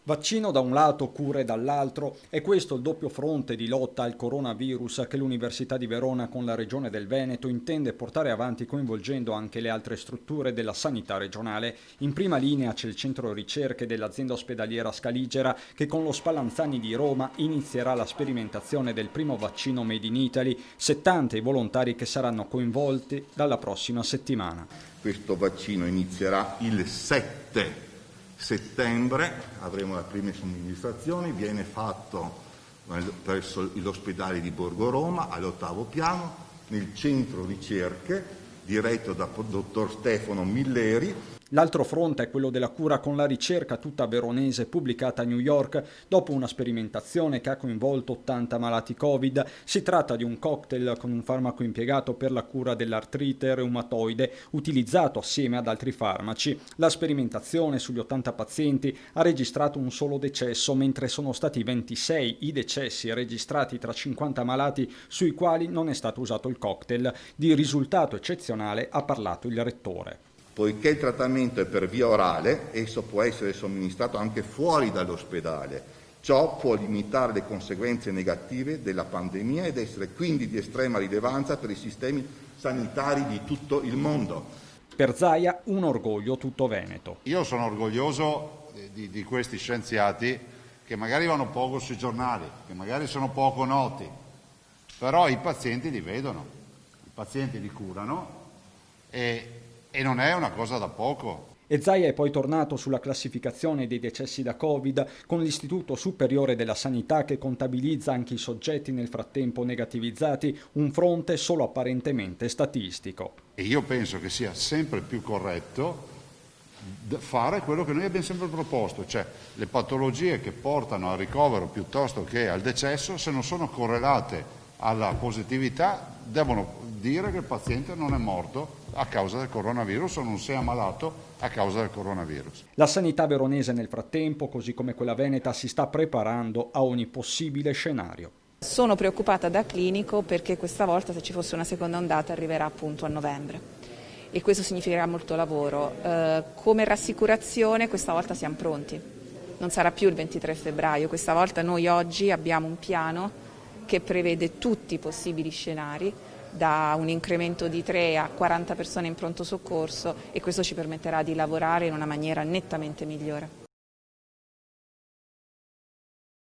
Vaccino da un lato, cure dall'altro, è questo il doppio fronte di lotta al coronavirus che l'Università di Verona con la Regione del Veneto intende portare avanti coinvolgendo anche le altre strutture della sanità regionale. In prima linea c'è il centro ricerche dell'azienda ospedaliera Scaligera che con lo Spallanzani di Roma inizierà la sperimentazione del primo vaccino Made in Italy, 70 i volontari che saranno coinvolti dalla prossima settimana. Questo vaccino inizierà il 7 settembre, avremo le prime somministrazioni, viene fatto presso l'ospedale di Borgo Roma all'8° piano, nel centro ricerche diretto da dottor Stefano Milleri. L'altro fronte è quello della cura con la ricerca tutta veronese pubblicata a New York dopo una sperimentazione che ha coinvolto 80 malati Covid. Si tratta di un cocktail con un farmaco impiegato per la cura dell'artrite reumatoide utilizzato assieme ad altri farmaci. La sperimentazione sugli 80 pazienti ha registrato un solo decesso, mentre sono stati 26 i decessi registrati tra 50 malati sui quali non è stato usato il cocktail. Di risultato eccezionale ha parlato il rettore. Poiché il trattamento è per via orale, esso può essere somministrato anche fuori dall'ospedale. Ciò può limitare le conseguenze negative della pandemia ed essere quindi di estrema rilevanza per i sistemi sanitari di tutto il mondo. Per Zaia un orgoglio tutto veneto. Io sono orgoglioso di questi scienziati che magari vanno poco sui giornali, che magari sono poco noti, però i pazienti li vedono, i pazienti li curano e non è una cosa da poco. E Zaia è poi tornato sulla classificazione dei decessi da Covid con l'Istituto Superiore della Sanità che contabilizza anche i soggetti nel frattempo negativizzati, un fronte solo apparentemente statistico. E io penso che sia sempre più corretto fare quello che noi abbiamo sempre proposto, cioè le patologie che portano al ricovero piuttosto che al decesso, se non sono correlate alla positività, devono dire che il paziente non è morto a causa del coronavirus o non si è ammalato a causa del coronavirus. La sanità veronese nel frattempo, così come quella veneta, si sta preparando a ogni possibile scenario. Sono preoccupata da clinico perché questa volta, se ci fosse una seconda ondata, arriverà appunto a novembre e questo significherà molto lavoro. Come rassicurazione questa volta siamo pronti, non sarà più il 23 febbraio, questa volta noi oggi abbiamo un piano che prevede tutti i possibili scenari, da un incremento di 3 a 40 persone in pronto soccorso, e questo ci permetterà di lavorare in una maniera nettamente migliore.